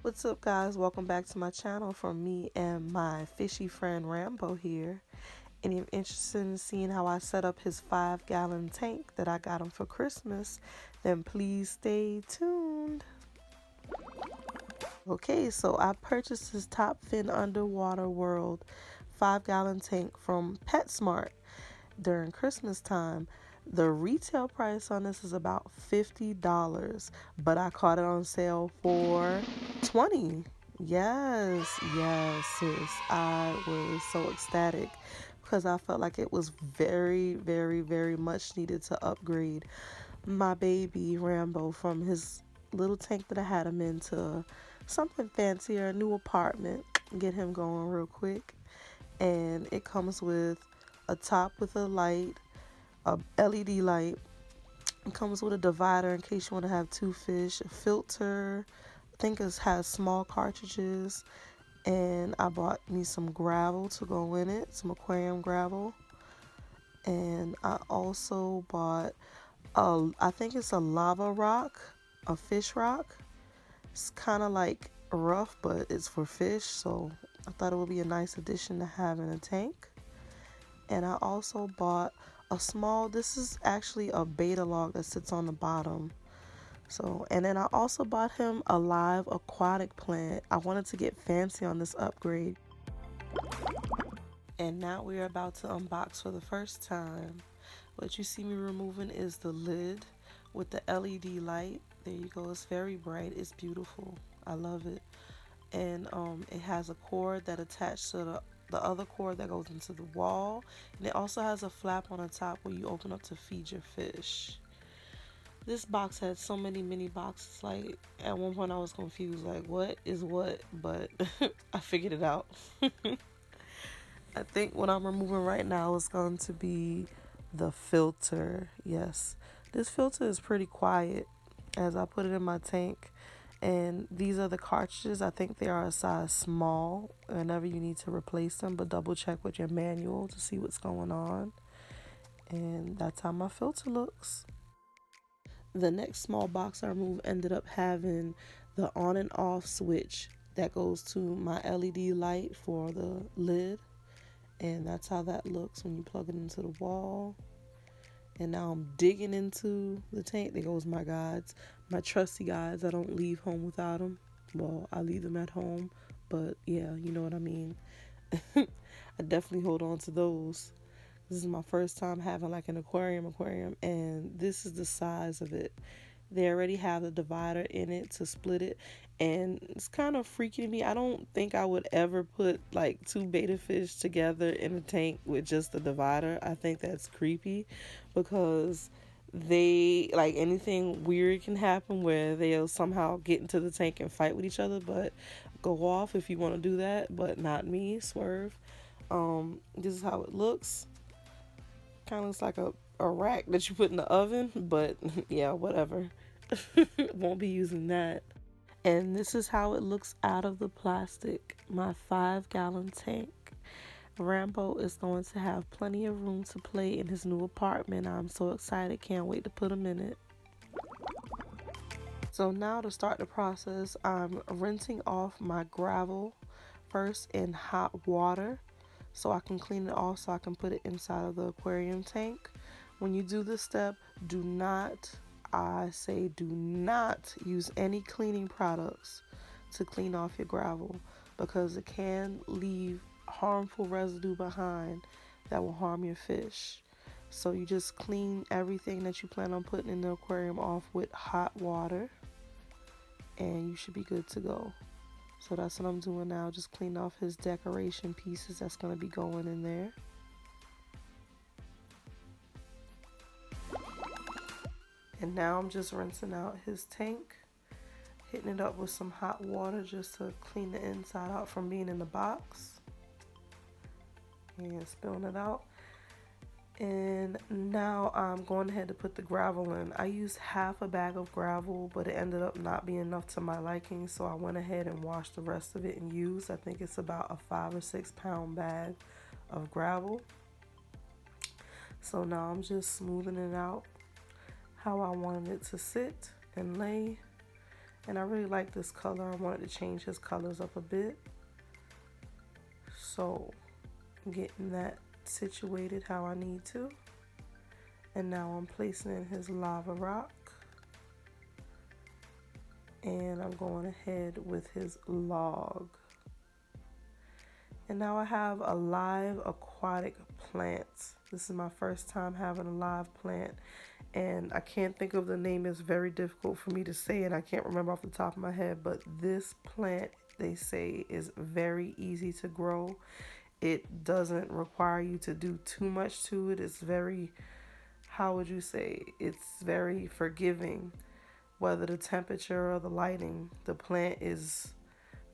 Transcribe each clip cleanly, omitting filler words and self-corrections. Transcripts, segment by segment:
What's up, guys? Welcome back to my channel from me and my fishy friend Rambo here. And if you're interested in seeing how I set up his 5-gallon tank that I got him for Christmas, then please stay tuned. Okay, so I purchased this Top Fin Underwater World 5-gallon tank from PetSmart during Christmas time. The retail price on this is about $50, but I caught it on sale for $20. Yes, sis. I was so ecstatic because I felt like it was very, very, very much needed to upgrade my baby Rambo from his little tank that I had him in to something fancier, a new apartment. Get him going real quick. And it comes with a top with a light, a LED light. It comes with a divider in case you want to have two fish, a filter. I think it has small cartridges. And I bought me some gravel to go in it, some aquarium gravel. And I also bought I think it's a lava rock, a fish rock. It's kind of like rough, but it's for fish, so I thought it would be a nice addition to have in a tank. And I also bought a small, this is actually a beta log that sits on the bottom. So, and then I also bought him a live aquatic plant. I wanted to get fancy on this upgrade. And now we're about to unbox for the first time. What you see me removing is the lid with the LED light. There you go. It's very bright. It's beautiful. I love it. And it has a cord that attached to the other cord that goes into the wall. And it also has a flap on the top where you open up to feed your fish. This box had so many mini boxes. Like, at one point I was confused. Like, what is what? But I figured it out. I think what I'm removing right now is going to be the filter. Yes, this filter is pretty quiet as I put it in my tank. And these are the cartridges. I think they are a size small whenever you need to replace them, but double check with your manual to see what's going on. And that's how my filter looks. The next small box I removed ended up having the on and off switch that goes to my LED light for the lid. And that's how that looks when you plug it into the wall. And now I'm digging into the tank. There goes my guides, my trusty guides. I don't leave home without them. Well, I leave them at home, but yeah, you know what I mean. I definitely hold on to those. This is my first time having like an aquarium, and this is the size of it. They already have the divider in it to split it, and it's kind of freaking me. I don't think I would ever put like two beta fish together in a tank with just the divider. I think that's creepy because they, like, anything weird can happen where they'll somehow get into the tank and fight with each other. But go off if you want to do that, but not me. Swerve. This is how it looks. Kind of looks like a rack that you put in the oven, but yeah, whatever. Won't be using that. And this is how it looks out of the plastic. My 5-gallon tank. Rambo is going to have plenty of room to play in his new apartment. I'm so excited. Can't wait to put him in it. So now to start the process, I'm rinsing off my gravel first in hot water so I can clean it off so I can put it inside of the aquarium tank. When you do this step, do not, I say do not use any cleaning products to clean off your gravel because it can leave harmful residue behind that will harm your fish. So you just clean everything that you plan on putting in the aquarium off with hot water and you should be good to go. So that's what I'm doing now, just clean off his decoration pieces that's going to be going in there. And now I'm just rinsing out his tank, hitting it up with some hot water just to clean the inside out from being in the box. And spilling it out. And now I'm going ahead to put the gravel in. I used half a bag of gravel, but it ended up not being enough to my liking, so I went ahead and washed the rest of it and used, I think it's about a 5 or 6 pound bag of gravel. So now I'm just smoothing it out how I wanted it to sit and lay. And I really like this color. I wanted to change his colors up a bit. So getting that situated how I need to. And now I'm placing in his lava rock. And I'm going ahead with his log. And now I have a live aquatic plant. This is my first time having a live plant. And I can't think of the name. It's very difficult for me to say it. I can't remember off the top of my head. But this plant, they say, is very easy to grow. It doesn't require you to do too much to it. It's very, how would you say, it's very forgiving. Whether the temperature or the lighting, the plant is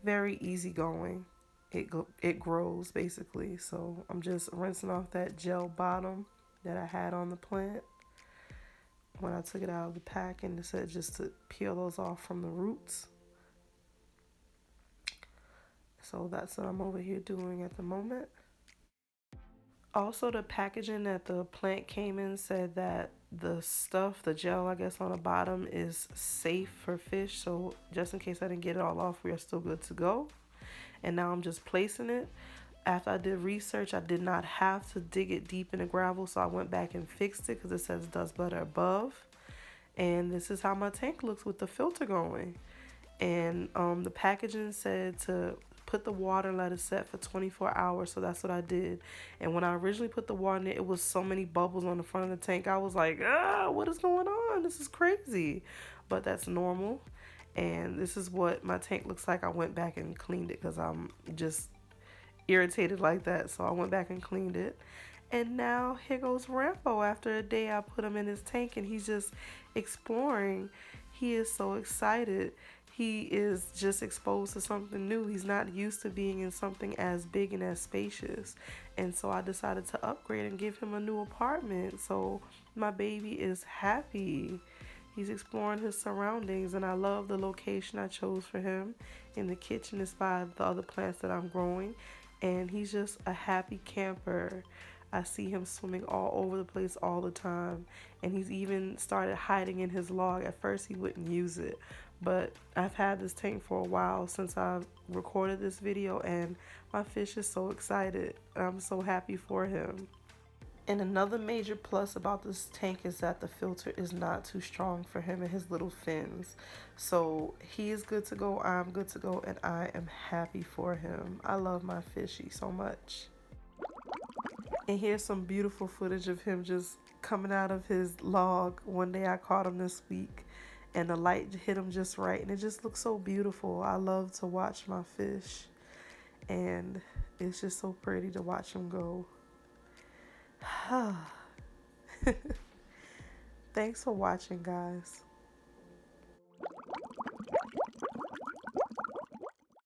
very easygoing. It grows basically. So I'm just rinsing off that gel bottom that I had on the plant when I took it out of the pack, and it said just to peel those off from the roots. So that's what I'm over here doing at the moment. Also, the packaging that the plant came in said that the stuff, the gel, I guess, on the bottom is safe for fish. So just in case I didn't get it all off, we are still good to go. And now I'm just placing it. After I did research, I did not have to dig it deep in the gravel, so I went back and fixed it because it says does better above. And this is how my tank looks with the filter going. And the packaging said to put the water and let it set for 24 hours, so that's what I did. And when I originally put the water in it was so many bubbles on the front of the tank. I was like, what is going on? This is crazy. But that's normal. And this is what my tank looks like. I went back and cleaned it because I'm just irritated like that. So I went back and cleaned it. And now here goes Rambo. After a day I put him in his tank and he's just exploring. He is so excited. He is just exposed to something new. He's not used to being in something as big and as spacious. And so I decided to upgrade and give him a new apartment. So my baby is happy. He's exploring his surroundings, and I love the location I chose for him. In the kitchen is by the other plants that I'm growing, and he's just a happy camper. I see him swimming all over the place all the time, and he's even started hiding in his log. At first he wouldn't use it, but I've had this tank for a while since I recorded this video, and my fish is so excited. I'm so happy for him. And another major plus about this tank is that the filter is not too strong for him and his little fins. So he is good to go, I'm good to go, and I am happy for him. I love my fishy so much. And here's some beautiful footage of him just coming out of his log. One day I caught him this week and the light hit him just right, and it just looks so beautiful. I love to watch my fish, and it's just so pretty to watch him go. Thanks for watching, guys.